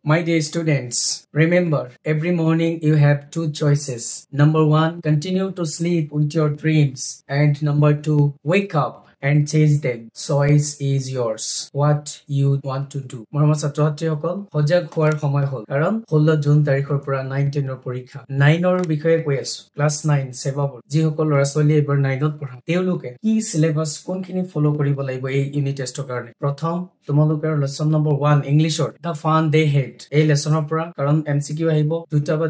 My dear students, remember every morning you have two choices. Number one, continue to sleep with your dreams. And number two, wake up and chase them. Choice is yours. What you want to do. মৰমৰ ছাত্ৰ-ছাত্ৰীসকল সজাগ হোৱাৰ সময় হ'ল কাৰণ 16 June তাৰিখৰ পৰা 9 10ৰ পৰীক্ষা 9ৰ বিষয়ে কৈ আছো ক্লাছ 9 সেৱাবোৰ যিসকল ল'ৰা-ছোৱালী এবাৰ 9ত পঢ়া তেওঁলোকে কি সিলেবাস কোনখিনি ফলো কৰিব লাগিব এই ইউনিট টেষ্টৰ কাৰণে প্ৰথম তোমালোকৰ লেসন নম্বৰ 1 ইংলিছৰ দা ফান দে হেড এই লেসনৰ পৰা কাৰণ এমসিকিউ আহিব দুটা বা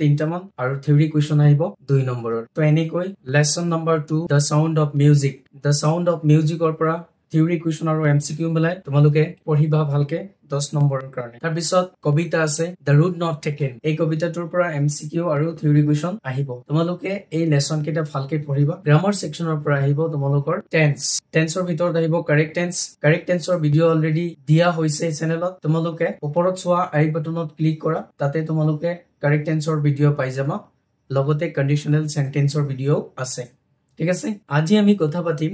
তিনটা মান আৰু থিওৰি কোৱেশ্চন আহিব 2 নম্বৰৰ তো এনেকৈ lesson number 2 the sound of music the sound of মিউজিকৰ পৰা থিওৰি কোৱেশ্চন আৰু এমসিকিউ মিলাই তোমালোকে পঢ়িবা ভালকে 10 নম্বৰৰ কাৰণে তাৰ পিছত কবিতা আছে দা ৰুট নট টেকেন এই কবিতাটোৰ পৰা এমসিকিউ আৰু থিওৰি কোৱেশ্চন আহিব তোমালোকে এই লেসন কেইটা ভালকে পঢ়িবা গ্ৰামাৰ সেকশনৰ পৰা আহিব তোমালোকৰ টেন্সৰ ভিতৰত আহিব কাৰেক্ট টেন্সৰ ভিডিও অলৰেডি দিয়া হৈছে চেনেলত তোমালোকে ওপৰত চোৱা আই বাটনত ক্লিক কৰা তাতে তোমালোকে কাৰেক্ট টেন্সৰ ভিডিও পাই যাবা লগতে কন্ডিশনাল সেন্টেন্সৰ ভিডিও আছে ঠিক আছে আজি আমি কথা পাতিম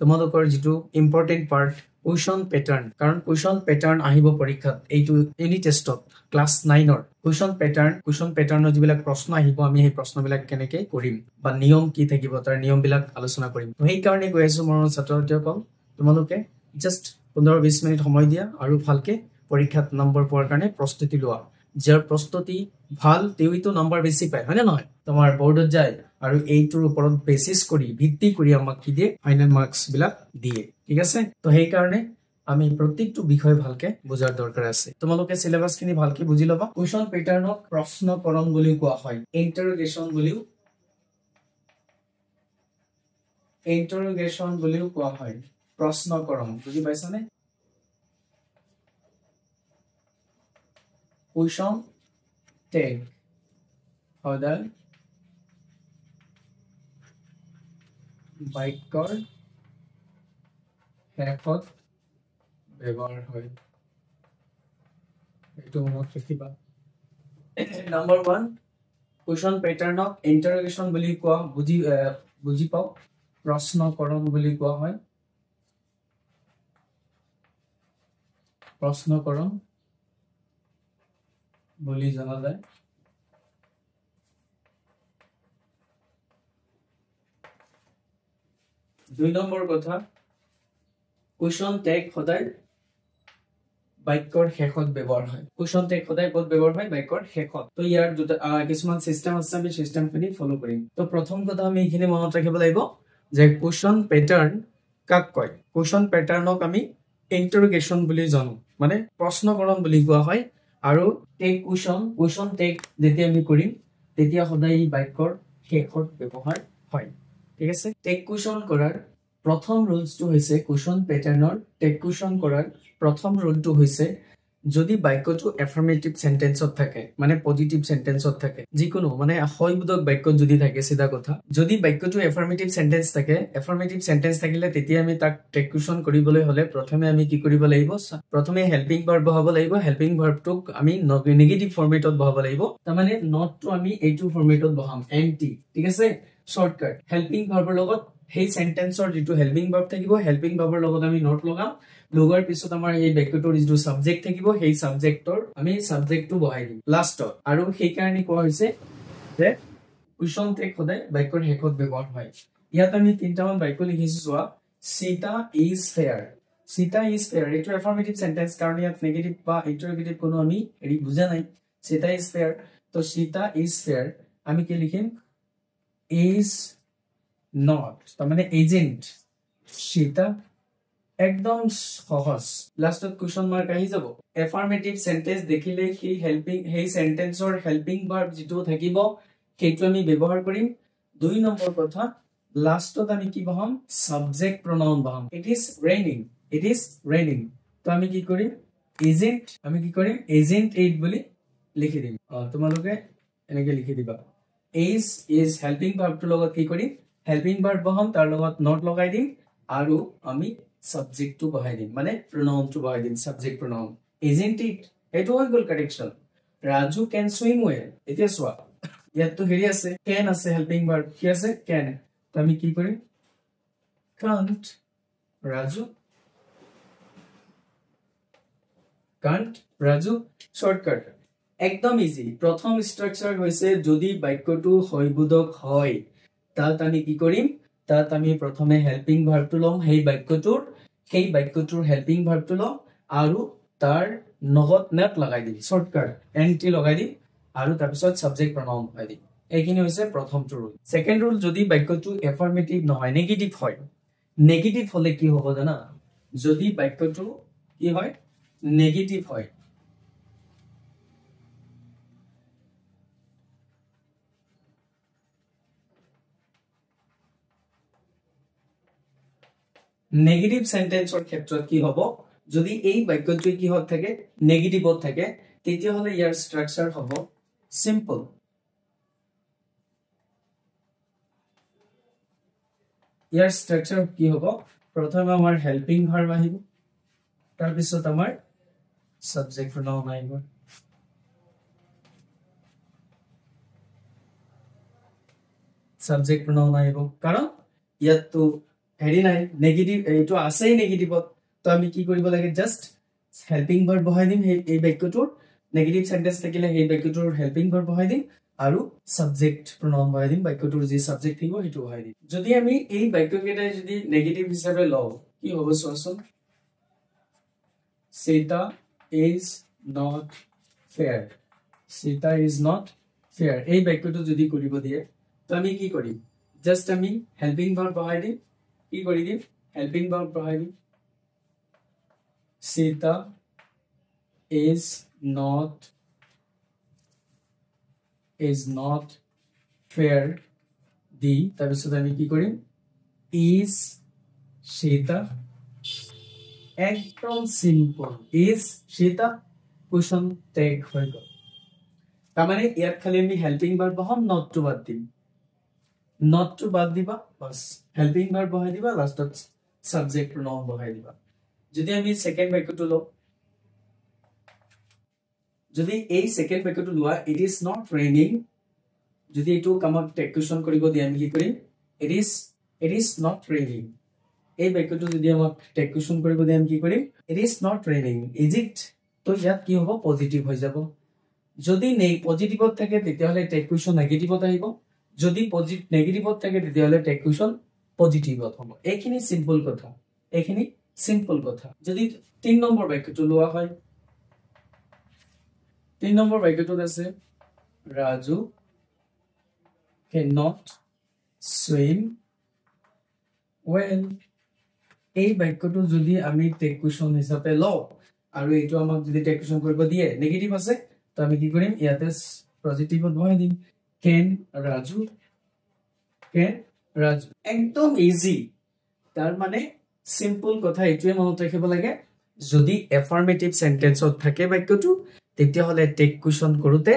তোমালোকৰ যেটো ইম্পৰ্টেন্ট পাৰ্ট কুৱেশ্চন প্যাটাৰ্ন কাৰণ কুৱেশ্চন প্যাটাৰ্ন আহিব পৰীক্ষাত এইটো ইউনিট টেষ্টত ক্লাস 9ৰ কুৱেশ্চন প্যাটাৰ্নৰ যিবিলাক প্ৰশ্ন আহিব আমি এই প্ৰশ্নবিলাক কেনেকৈ কৰিম বা নিয়ম কি থাকিব তাৰ নিয়মবিলাক আলোচনা কৰিম তো এই কাৰণে কৈ আছো মৰমৰ ছাত্ৰ-ছাত্ৰীসকল তোমালোকে জাস্ট 15-20 মিনিট সময় দিয়া আৰু ভালকে পৰীক্ষাত নম্বৰ পোৱাৰ কাৰণে প্ৰস্তুতি লোৱা যাৰ প্ৰস্তুতি ভাল তেউইতো নম্বৰ বেছি পায় হয় না নহয় তোমাৰ বৰ্ডত যায় আৰু এইটোৰ ওপৰত বেসিস কৰি ভিত্তি কৰি আমাক কি দিয়ে ফাইনাল মাৰ্কস বিলাক দিয়ে ঠিক আছে তো সেই কাৰণে আমি প্ৰত্যেকটো বিষয় ভালকে বুজাৰ দৰকাৰ আছে তোমালোকে সিলেবাস খিনি ভালকে বুজি লবা কোৱেশ্চন প্যাটাৰ্নক প্ৰশ্নকৰণ বুলি কোৱা হয় ইন্টাৰোগেশন বুলিও কোৱা হয় প্ৰশ্নকৰণ বুজি পাইছানে কুৱেশ্চন টেগ সদায় বাক্যৰ শেষত ব্যৱহাৰ হয় এইটো মনত ৰাখিবা নম্বৰ 1 কুৱেশ্চন প্যাটাৰ্নক ইন্টাৰোগেশন বুলি কোৱা বুজি পাও প্ৰশ্নকৰণ বুলি কোৱা হয় প্ৰশ্নকৰণ বুলি জনা যায় 2 নম্বৰ কথা কুৱেশ্চন টেগ সদায় বাক্যৰ শেষত ব্যৱহাৰ হয় কুৱেশ্চন টেগ সদায় ক'ত ব্যৱহাৰ হয় বাক্যৰ শেষত তো ইয়াৰ দুটা কিছুমান সিস্টেম আছে আমি সিস্টেমখিনি ফলো কৰিম তো প্ৰথম কথা আমি এখিনি মনত ৰাখিব লাগিব যে কুৱেশ্চন প্যাটাৰ্ন কাক কয় কুৱেশ্চন প্যাটাৰ্নক আমি ইন্টাৰোগেশন বুলি জানো মানে প্ৰশ্নকৰণ বুলি কোৱা হয় আৰু টেগ কুৱেশ্চন টেগ যেতিয়া আমি কৰিম তেতিয়া সদায় বাক্যৰ শেষত ব্যৱহাৰ হয় ঠিক আছে টেগ কুৱেশ্চন কৰাৰ প্ৰথম ৰুলসটো হৈছে কুৱেশ্চন প্যাটাৰ্নৰ টেগ কুৱেশ্চন কৰাৰ প্ৰথম ৰুলটো হৈছে যদি বাক্যটো এফাৰ্মেটিভ সেন্টেন্সত থাকে মানে পজিটিভ সেন্টেন্সত থাকে যিকোনো মানে হয়বোধক বাক্য যদি থাকে সিধা কথা যদি বাক্যটো এফাৰ্মেটিভ সেন্টেন্স থাকিলে তেতিয়া আমি তাক টেগ কুৱেশ্চন কৰিবলৈ হলে প্ৰথমে আমি কি কৰিব লাগিব প্ৰথমে হেল্পিং ভাৰ্ব বহাব লাগিব হেল্পিং ভাৰ্বটোক আমি নেগেটিভ ফৰ্মেটত বহাব লাগিব তাৰ মানে নটটো আমি এইটো ফৰ্মেটত বহাম এনটি ঠিক আছে শৰ্টকাট হেল্পিং ভাৰ্বৰ লগত হেই সেন্টেন্সৰ যেটো হেল্পিং ভাৰ্ব থাকিব হেল্পিং ভাৰ্বৰ লগত আমি নট লগাম লগৰ পিছত আমাৰ এই বাক্যটোৰ যেটো সাবজেক্ট থাকিব সেই সাবজেক্টৰ আমি সাবজেক্টটো বহাই দিম লাষ্টত আৰু সেই কাৰণে কোৱা হৈছে যে কুৱেশ্চন টেগ সদায় বাক্যৰ শেষত ব্যৱহাৰ হয় ইয়াত আমি তিনটামান বাক্য লিখিছো চোৱা সীতা ইজ ফেয়াৰ এইটো এফাৰ্মেটিভ সেন্টেন্স কাৰণ ইয়াত নেগেটিভ বা ইন্টাৰোগেটিভ কোনো আমি এৰি বুজা নাই সীতা ইজ ফেয়াৰ তো সীতা ইজ ফেয়াৰ আমি কি লিখিম is not তাৰ মানে এজেন্ট সীতা একদম সহজ লাস্টত কোৱেশ্চন মাৰ্ক আহি যাব এফাৰ্মেটিভ সেন্টেন্স দেখিলে কি হেল্পিং হেই সেন্টেন্সৰ হেল্পিং ভাৰ্ব যেটো থাকিব সেইটো আমি ব্যৱহাৰ কৰিম 2 নম্বৰ কথা লাস্টত আমি কি বহাম সাবজেক্ট pronoun বহাম it is raining তো আমি কি কৰিম এজেন্ট এইড বুলি লিখি দিম তোমালোকে এনেকে লিখি দিবা is helping verb to logot ki kori helping verb baham tar logot not logai dim aru ami subject to bahai dim mane pronoun to bahai dim subject pronoun isn't it eto hoy gol correction Raju can swim well etia swa yat to heri ase can ase helping verb ki ase can to ami ki kori can't Raju can't Raju shortcut একদম easy প্ৰথম structure হৈছে যদি বাক্যটো হয়বোধক হয় তাত আমি কি কৰিম তাত আমি প্ৰথমে হেল্পিং ভাৰ্বটো লম সেই বাক্যটোৰ হেল্পিং ভাৰ্বটো লম আৰু তাৰ লগত নেট লগাই দিম শৰ্টকাট এনটি লগাই দিম আৰু তাৰ পিছত সাবজেক্ট প্ৰনাউন লগাই দিম এইখিনি হৈছে প্ৰথমটো ৰুল সেকেন্ড ৰুল যদি বাক্যটো এফাৰ্মেটিভ নহয় নেগেটিভ হলে কি হ'ব জানা যদি বাক্যটো কি হয় নেগেটিভ হয় নেগেটিভ সেন্টেন্সৰ ক্ষেত্ৰত কি হ'ব যদি এই বাক্যটো কি হত থাকে নেগেটিভত থাকে তেতিয়া হলে ইয়াৰ ষ্ট্ৰাকচাৰ হ'ব সিম্পল ইয়াৰ ষ্ট্ৰাকচাৰ কি হ'ব প্ৰথমে আমাৰ হেল্পিং ভাৰ্ব আহিব তাৰ পিছত আমাৰ সাবজেক্ট প্ৰনাউন আহিব সাবজেক্ট প্ৰনাউন আহিব কাৰণ ইয়াতো হেৰি নাই নেগেটিভ এইটো আছেই নেগেটিভত তো আমি কি কৰিব লাগে জাস্ট হেল্পিং ভাৰ্ব বহাই দিম এই বাক্যটোৰ নেগেটিভ সেন্টেন্স থাকিলে সেই বাক্যটোৰ হেল্পিং ভাৰ্ব বহাই দিম আৰু সাবজেক্ট প্ৰনাউন বহাই দিম বাক্যটোৰ যি সাবজেক্ট থাকিব সেইটো বহাই দিম যদি আমি এই বাক্যকেইটাই যদি নেগেটিভ হিচাপে লওঁ কি হ'ব চোৱাচোন Sita is not fair Sita is not fair এই বাক্যটো যদি কৰিব দিয়ে তো আমি কি কৰিম জাস্ট আমি হেল্পিং ভাৰ্ব বহাই দিম কি কৰি দিম হেল্পিং ভাৰ্ব বহাই দিম Sita is not fair দি তাৰপিছত আমি কি কৰিম is Sita একদম simple is Sita cushion tag হৈ গ'ল তাৰমানে ইয়াত খালি আমি হেল্পিং ভাৰ্ব বহাম not to বাদ দিম not to বাদ দিবা বাস হেল্পিং ভাৰ্ব বহাই দিবা লাষ্টত সাবজেক্ট প্ৰনাউন বহাই দিবা যদি আমি সেকেন্ড বাক্যটো লও যদি এই সেকেন্ড বাক্যটো লোৱা it is not raining যদি এটো কামক টেগ কুশন কৰিব দি আমি কি কৰিম it is not raining এই বাক্যটো যদি আমাক টেগ কুশন কৰিব দি আমি কি কৰিম it is not raining is it তো ইয়াত কি হ'ব পজিটিভ হৈ যাব যদি পজিটিভত থাকে তেতিয়া হলে টেগ কুশন নেগেটিভত আহিব যদি নেগেটিভত থাকে তেতিয়া হলে টেগ কুশন পজিটিভত হ'ব এইখিনি সিম্পল কথা যদি 3 নম্বৰ বাক্যটো লোৱা হয় 3 নম্বৰ বাক্যটোত আছে ৰাজু cannot swim well এই বাক্যটো যদি আমি টেগ কুশন হিচাপে লও আৰু এটো আমাক যদি টেগ কুশন কৰিব দিয়ে নেগেটিভ আছে তো আমি কি কৰিম ইয়াতে পজিটিভত বহাই দিম can ৰাজু একদম ইজি তাৰ মানে সিম্পল কথা এটোৱে মনত ৰাখিব লাগে যদি এফাৰ্মেটিভ সেন্টেন্সত থাকে বাক্যটো তেতিয়া হলে টেগ কুশন কৰোতে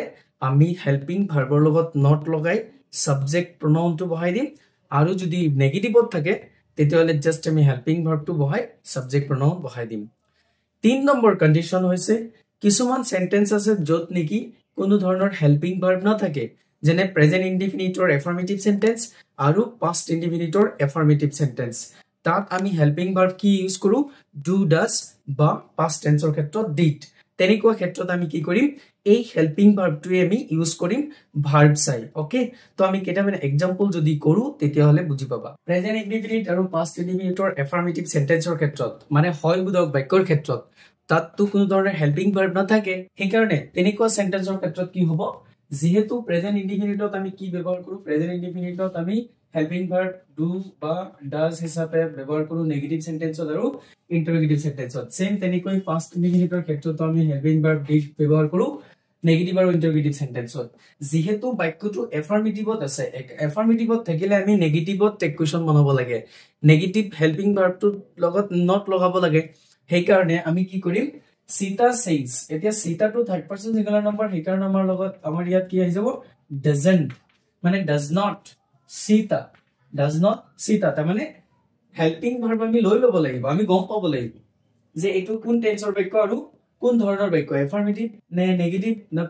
আমি হেল্পিং ভাৰ্বৰ লগত নট লগাই সাবজেক্ট প্ৰনাউনটো বহাই দিম আৰু যদি নেগেটিভত থাকে তেতিয়া হলে জাস্ট আমি হেল্পিং ভাৰ্বটো বহাই সাবজেক্ট প্ৰনাউন বহাই দিম 3 নম্বৰ কন্ডিশন হৈছে কিছুমান সেন্টেন্স আছে যত নেকি কোনো ধৰণৰ হেল্পিং ভাৰ্ব নাথাকে যেনে প্ৰেজেন্ট ইনডিফিনিটৰ এফাৰ্মেটিভ সেন্টেন্স আৰু পাষ্ট ইনডিফিনিটৰ এফাৰ্মেটিভ সেন্টেন্স তাত আমি হেল্পিং ভাৰ্ব কি ইউজ কৰো ডু ডাজ বা পাষ্ট টেন্সৰ ক্ষেত্ৰত ডিড তেনেকুৱা ক্ষেত্ৰত আমি কি কৰিম এই হেল্পিং ভাৰ্বটোৱে আমি ইউজ কৰিম ভাৰ্ব চাই ওকে তো আমি কেইটামান এক্সাম্পল যদি কৰো তেতিয়া হলে বুজি পাবা প্ৰেজেন্ট ইনডিফিনিট আৰু পাষ্ট ইনডিফিনিটৰ এফাৰ্মেটিভ সেন্টেন্সৰ ক্ষেত্ৰত মানে হয়বোধক বাক্যৰ ক্ষেত্ৰত তাততো কোনো ধৰণৰ হেল্পিং ভাৰ্ব নাথাকে সেইকাৰণে তেনেকুৱা সেন্টেন্সৰ ক্ষেত্ৰত কি হ'ব যেহেতু প্ৰেজেন্ট ইনডিফিনিটত আমি কি ব্যৱহাৰ কৰো প্ৰেজেন্ট ইনডিফিনিটত আমি হেল্পিং ভাৰ্ব ডু বা ডাজ হিচাপে ব্যৱহাৰ কৰো নেগেটিভ সেন্টেন্সত আৰু ইন্টাৰগেটিভ সেন্টেন্সত সেম তেনেকৈ পাষ্ট ইনডিফিনিটৰ ক্ষেত্ৰত আমি হেল্পিং ভাৰ্ব ডিড ব্যৱহাৰ কৰো নেগেটিভ আৰু ইন্টাৰগেটিভ সেন্টেন্সত যেহেতু বাক্যটো এফাৰ্মেটিভত আছে এফাৰ্মেটিভত থাকিলে আমি নেগেটিভত টেগ কুশন বনাব লাগে নেগেটিভ হেল্পিং ভাৰ্বটোৰ লগত নট লগাব লাগে সেই কাৰণে আমি কি কৰিম Sita says এতিয়া Sita টো third person singular number hacker number লগত আমাৰ ইয়াত কি আহি যাব doesn't মানে does not Sita তাৰ মানে হেল্পিং ভাৰ্ব আমি লৈ লব লাগিব আমি গম পাব লাগিব যে এটো কোন টেন্সৰ বাক্য আৰু কোন ধৰণৰ বাক্য এফাৰ্মেটিভ নে নেগেটিভ না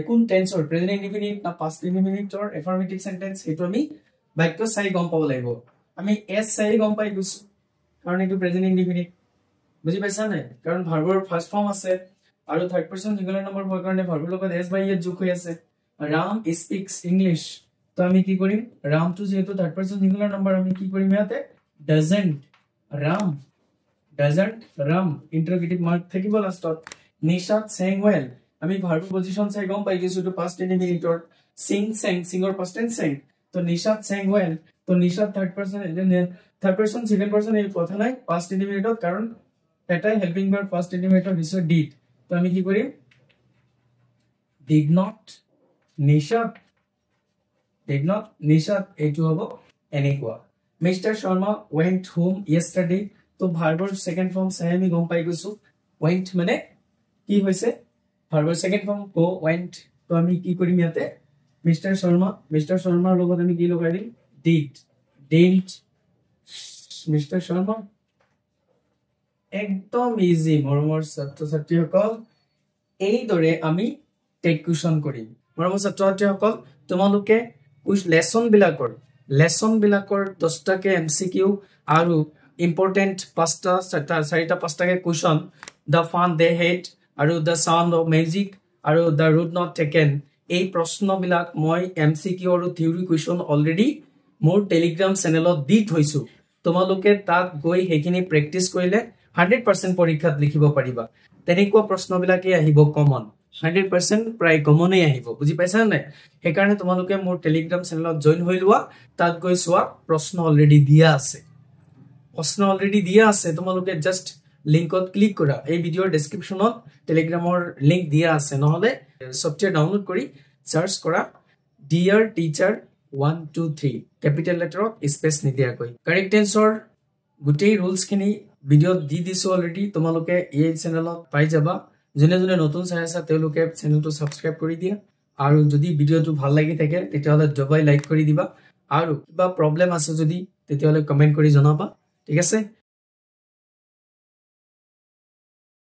কোন টেন্সৰ প্ৰেজেন্ট ইনডিফিনিট না পাষ্ট ইনডিফিনিটৰ এফাৰ্মেটিভ সেন্টেন্স এটো আমি বাক্য চাই গম পাব লাগিব আমি এস চাই গম পাই গৈছো কাৰণ এটো প্ৰেজেন্ট ইনডিফিনিট বুজি পাইছা নাই কাৰণ ভাৰ্বৰ ফাৰ্স্ট ফৰ্ম আছে আৰু থাৰ্ড পাৰসন সিঙ্গুলাৰ নাম্বাৰ হোৱাৰ কাৰণে ভাৰ্বৰ লগত এছ বাই এছ যোগ হৈ আছে ৰাম স্পিক্স ইংলিছ তো আমি কি কৰিম ৰামটো যেহেতু থাৰ্ড পাৰসন সিঙ্গুলাৰ নাম্বাৰ আমি কি কৰিম ইয়াতে ডাজন্ট ৰাম ইন্টাৰোগেটিভ মাৰ্ক থাকিব লাষ্টত নিশাত sang well আমি ভাৰ্ব পজিশন চাই গম পাই গৈছো তো past ইনডিফিনিটৰ sing sang singer past tense sang তো নিশাত sang well তো নিশাত থাৰ্ড পাৰসন সেকেন্ড পাৰসন এই কথা নাই পাষ্ট ইনডিফিনিটৰ কাৰণ এটাই হেল্পিং ভাৰ্ব পাষ্ট ইনডিফিনিটৰ নিশ্চয় ডিড তো আমি কি কৰিম did not নিশাত এইটো হ'ব এনেকুৱা mister Sharma went home yesterday তো ভাৰ্বৰ সেকেন্ড ফৰ্ম চাই আমি গম পাই গৈছো went মানে কি হৈছে ভাৰ্বৰ সেকেন্ড ফৰ্ম go went তো আমি কি কৰিম ইয়াতে মিস্টাৰ শৰ্মাৰ লগত আমি কি লগাই দিম didn't মিস্টাৰ শৰ্মা একদম ইজি মৰমৰ ছাত্ৰ ছাত্ৰীসকল এই দৰে আমি টেক কুৱেশ্যন কৰিম মৰমৰ ছাত্ৰ ছাত্ৰীসকল তোমালোকে লেসন বিলাকৰ 10টাকে এমসিকিউ আৰু ইম্পৰ্টেন্ট 4টা 5টাকে কুৱেশ্যন দা ফান দে হেড আৰু দা সাউন্ড অফ মিউজিক আৰু দা ৰুট নট টেকেন এই প্ৰশ্নবিলাক মই এমসিকিউ আৰু থিওৰি কুৱেশ্যন অলৰেডি মোৰ টেলিগ্ৰাম চেনেলত দি থৈছো তোমালোকে তাত গৈ হেখিনি প্ৰেক্টিস কৰিলে 100% পৰীক্ষাত লিখিব পাৰিবা তেনেকুৱা প্ৰশ্নবিলাকে আহিব কমন 100% প্ৰায় কমনে আহিব বুজি পাইছা নাই হে কাৰণে তোমালোকে মোৰ টেলিগ্ৰাম চেনেলত জয়েন হৈ লোৱা তাত গৈ সোৱা প্ৰশ্ন অলৰেডি দিয়া আছে তোমালোকে জাস্ট লিংকত ক্লিক কৰা এই ভিডিওৰ ডেসক্ৰিপচনত টেলিগ্ৰামৰ লিংক দিয়া আছে নহলে সফটওয়্যাৰ ডাউনলোড কৰি সাৰ্চ কৰা ডিয়াৰ টিচাৰ 123 ক্যাপিটাল লেটাৰত স্পেস নিদিয়াকৈ কাৰেক্ট টেন্সৰ গুটেই ৰুলছ খিনি ভিডিওত দি দিছো অলৰেডি তোমালোকে এই চেনেলত পাই যাবা জনে নতুন চাই আছে তেওঁলোকে চেনেলটো সাবস্ক্ৰাইব কৰি দিয়া আৰু যদি ভিডিওটো ভাল লাগি থাকে তেতিয়াহলে দবাই লাইক কৰি দিবা আৰু কিবা প্ৰবলেম আছে যদি তেতিয়াহলে কমেন্ট কৰি জনাবা ঠিক আছে